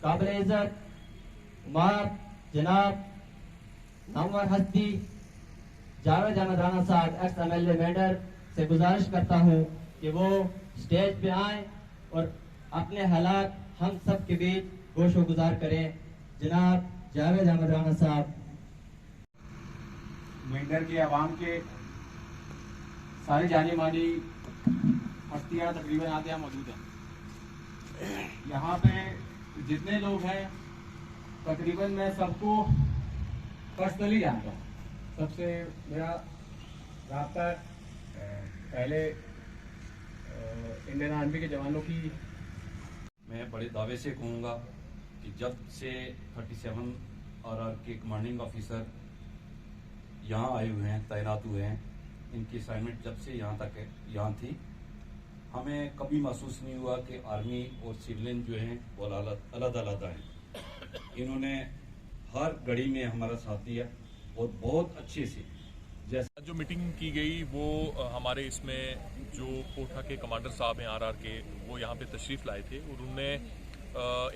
काबिल इज्जत उमर जनाब नामवर हस्ती जावेद अहमद राणा साहब एक्स MLA मेंढर से गुजारिश करता हूं कि वो स्टेज पे आए और अपने हालात हम सब के बीच गोशो गुजार करें। जनाब जावेद अहमद राणा साहब। मेंढर के आवाम के सारी जानी मानी हस्तियाँ तकरीबन आते यहाँ मौजूद हैं। यहाँ पे जितने लोग हैं तकरीबन मैं सबको पर्सनली जानता हूँ। सबसे मेरा राब्ता पहले इंडियन आर्मी के जवानों की। मैं बड़े दावे से कहूँगा कि जब से 37 RR के कमांडिंग ऑफिसर यहाँ आए हुए हैं, तैनात हुए हैं, इनकी असाइनमेंट जब से यहाँ थी, हमें कभी महसूस नहीं हुआ कि आर्मी और सिविलियन जो हैं वो अलग हैं। इन्होंने हर घड़ी में हमारा साथ दिया और बहुत अच्छे से। जैसे जो मीटिंग की गई वो हमारे इसमें जो कोठा के कमांडर साहब हैं RR के, वो यहाँ पे तशरीफ़ लाए थे और उनने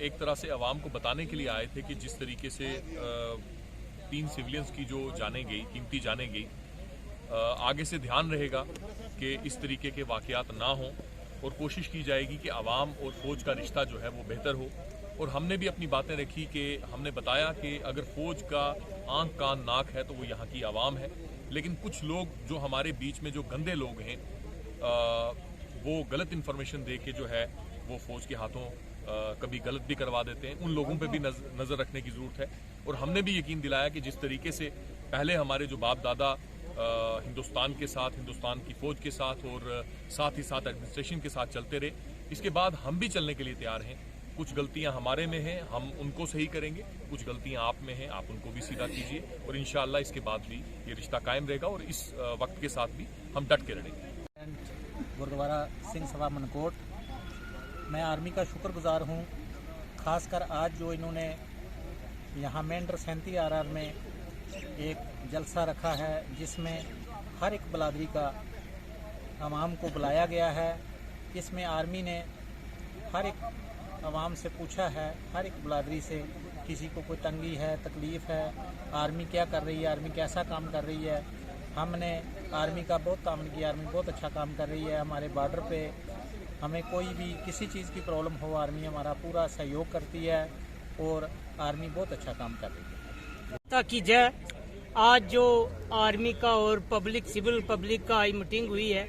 एक तरह से आवाम को बताने के लिए आए थे कि जिस तरीके से 3 सिविलियंस की जो जाने गई, कीमती जाने गई, आगे से ध्यान रहेगा कि इस तरीके के वाक़यात ना हों और कोशिश की जाएगी कि आवाम और फ़ौज का रिश्ता जो है वो बेहतर हो। और हमने भी अपनी बातें रखी कि हमने बताया कि अगर फ़ौज का आंख कान नाक है तो वो यहाँ की आवाम है, लेकिन कुछ लोग जो हमारे बीच में जो गंदे लोग हैं वो गलत इन्फॉर्मेशन दे के जो है वो फ़ौज के हाथों कभी गलत भी करवा देते हैं। उन लोगों पे भी नज़र रखने की ज़रूरत है। और हमने भी यकीन दिलाया कि जिस तरीके से पहले हमारे जो बाप दादा हिंदुस्तान के साथ, हिंदुस्तान की फ़ौज के साथ और साथ ही साथ एडमिनिस्ट्रेशन के साथ चलते रहे, इसके बाद हम भी चलने के लिए तैयार हैं। कुछ गलतियां हमारे में हैं, हम उनको सही करेंगे, कुछ गलतियां आप में हैं, आप उनको भी सीधा कीजिए और इंशाअल्लाह इसके बाद भी ये रिश्ता कायम रहेगा और इस वक्त के साथ भी हम डट के लड़ेंगे। गुरुद्वारा सिंह सभा मनकोट, मैं आर्मी का शुक्रगुजार हूँ, खासकर आज जो इन्होंने यहाँ मेंढर 37 RR में एक जलसा रखा है जिसमें हर एक बलादरी का आवाम को बुलाया गया है। इसमें आर्मी ने हर एक आवाम से पूछा है, हर एक बलादरी से, किसी को कोई तंगी है, तकलीफ़ है, आर्मी क्या कर रही है, आर्मी कैसा काम कर रही है। हमने आर्मी का बहुत तामन किया, आर्मी बहुत अच्छा काम कर रही है। हमारे बॉर्डर पे हमें कोई भी किसी चीज़ की प्रॉब्लम हो, आर्मी हमारा पूरा सहयोग करती है और आर्मी बहुत अच्छा काम कर रही है। ताकि जय आज जो आर्मी का और सिविल पब्लिक का मीटिंग हुई है,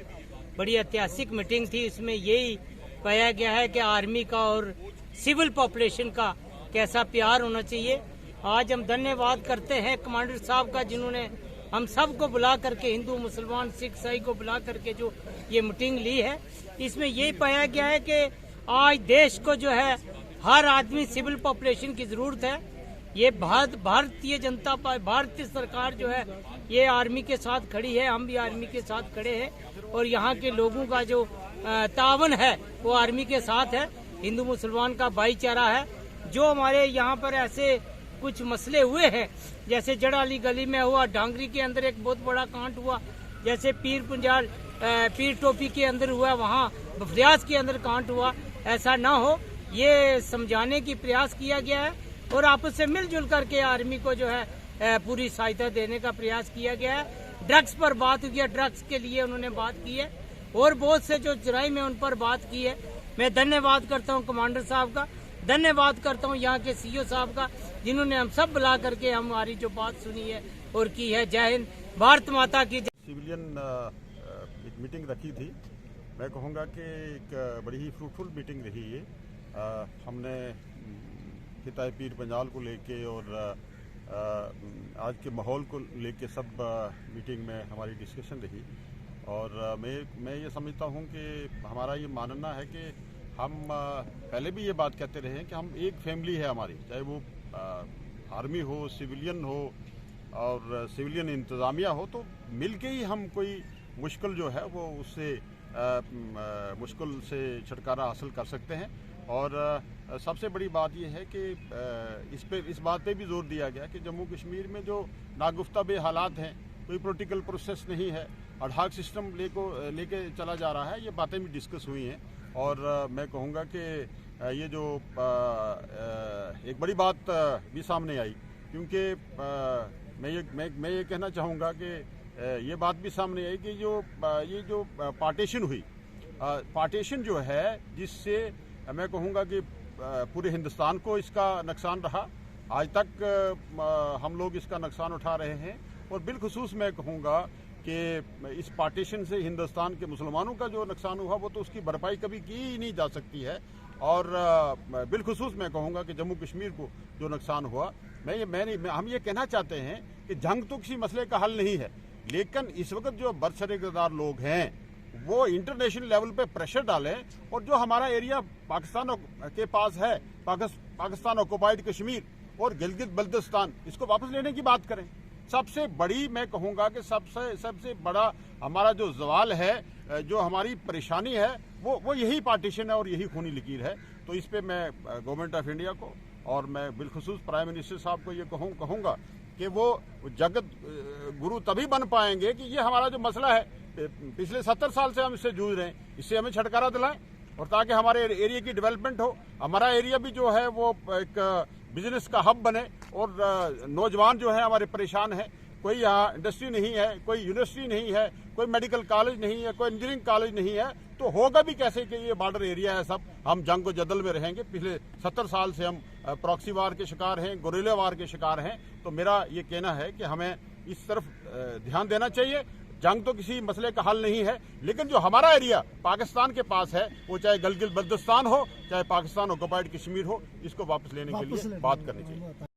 बड़ी ऐतिहासिक मीटिंग थी। इसमें यही पाया गया है कि आर्मी का और सिविल पॉपुलेशन का कैसा प्यार होना चाहिए। आज हम धन्यवाद करते हैं कमांडर साहब का, जिन्होंने हम सब को बुला करके, हिंदू मुसलमान सिख ईसाई को बुला करके जो ये मीटिंग ली है। इसमें यही पाया गया है कि आज देश को जो है हर आदमी सिविल पॉपुलेशन की जरूरत है। ये भारतीय जनता पार्टी, भारतीय सरकार जो है ये आर्मी के साथ खड़ी है, हम भी आर्मी के साथ खड़े हैं और यहाँ के लोगों का जो तावन है वो आर्मी के साथ है। हिंदू मुसलमान का भाईचारा है। जो हमारे यहाँ पर ऐसे कुछ मसले हुए हैं, जैसे जड़ाली गली में हुआ, डांगरी के अंदर एक बहुत बड़ा कांड हुआ, जैसे पीर टोपी के अंदर हुआ, वहाँ बफरियाज के अंदर कांड हुआ, ऐसा ना हो ये समझाने की प्रयास किया गया है और आपस से मिलजुल करके आर्मी को जो है पूरी सहायता देने का प्रयास किया गया है। ड्रग्स पर बात हुई है, ड्रग्स के लिए उन्होंने बात की है और बहुत से जो जुराइम है उन पर बात की है। मैं धन्यवाद करता हूं कमांडर साहब का, धन्यवाद करता हूं यहाँ के CEO साहब का, जिन्होंने हम सब बुला करके हमारी जो बात सुनी है और की है। जय हिंद, भारत माता की। सिविलियन एक मीटिंग रखी थी, मैं कहूँगा कि एक बड़ी ही फ्रूटफुल मीटिंग रही है। हमने किताए पीर पंजाल को लेके और आज के माहौल को लेके सब मीटिंग में हमारी डिस्कशन रही और मैं ये समझता हूँ कि हमारा ये मानना है कि हम पहले भी ये बात कहते रहे हैं कि हम एक फैमिली है हमारी, चाहे वो आर्मी हो, सिविलियन हो और सिविलियन इंतज़ामिया हो, तो मिल के ही हम कोई मुश्किल जो है वो उससे मुश्किल से छुटकारा हासिल कर सकते हैं। और सबसे बड़ी बात यह है कि इस बात पे भी जोर दिया गया कि जम्मू कश्मीर में जो नागुफ्ता बे हालात हैं कोई पॉलिटिकल प्रोसेस नहीं है, अडहॉक सिस्टम लेके चला जा रहा है। ये बातें भी डिस्कस हुई हैं और मैं कहूँगा कि ये जो एक बड़ी बात भी सामने आई, क्योंकि मैं ये कहना चाहूँगा कि ये बात भी सामने आई कि ये जो पार्टीशन हुई, पार्टीशन जो है, जिससे मैं कहूँगा कि पूरे हिंदुस्तान को इसका नुकसान रहा। आज तक हम लोग इसका नुकसान उठा रहे हैं और बिलखुसूस मैं कहूँगा कि इस पार्टीशन से हिंदुस्तान के मुसलमानों का जो नुकसान हुआ वो तो उसकी भरपाई कभी की ही नहीं जा सकती है। और बिलखुसूस मैं कहूँगा कि जम्मू कश्मीर को जो नुकसान हुआ, हम ये कहना चाहते हैं कि जंग तो किसी मसले का हल नहीं है, लेकिन इस वक्त जो बरसरदार लोग हैं वो इंटरनेशनल लेवल पे प्रेशर डालें और जो हमारा एरिया पाकिस्तान के पास है, पाकिस्तान ऑक्युपाइड कश्मीर और गिलगित बल्तिस्तान, इसको वापस लेने की बात करें। सबसे बड़ी मैं कहूँगा कि सबसे बड़ा हमारा जो सवाल है, जो हमारी परेशानी है, वो यही पार्टीशन है और यही खूनी लकीर है। तो इस पे मैं गवर्नमेंट ऑफ इंडिया को और मैं बिलखुसूस प्राइम मिनिस्टर साहब को ये कहूँगा कि वो जगत गुरु तभी बन पाएंगे कि ये हमारा जो मसला है, पिछले 70 साल से हम इससे जूझ रहे हैं, इससे हमें छुटकारा दिलाएं और ताकि हमारे एरिया की डेवलपमेंट हो, हमारा एरिया भी जो है वो एक बिजनेस का हब बने और नौजवान जो है हमारे परेशान हैं। कोई यहाँ इंडस्ट्री नहीं है, कोई यूनिवर्सिटी नहीं है, कोई मेडिकल कॉलेज नहीं है, कोई इंजीनियरिंग कॉलेज नहीं है, तो होगा भी कैसे कि ये बॉर्डर एरिया है सब। हम जंग को जदल में रहेंगे। पिछले 70 साल से हम प्रॉक्सी वार के शिकार हैं, गुरिल्ला वार के शिकार हैं। तो मेरा ये कहना है कि हमें इस तरफ ध्यान देना चाहिए। जंग तो किसी मसले का हल नहीं है, लेकिन जो हमारा एरिया पाकिस्तान के पास है, वो चाहे गिलगित बल्तिस्तान हो, चाहे पाकिस्तान ऑक्युपाइड कश्मीर हो, इसको वापस लेने के लिए बात करनी चाहिए।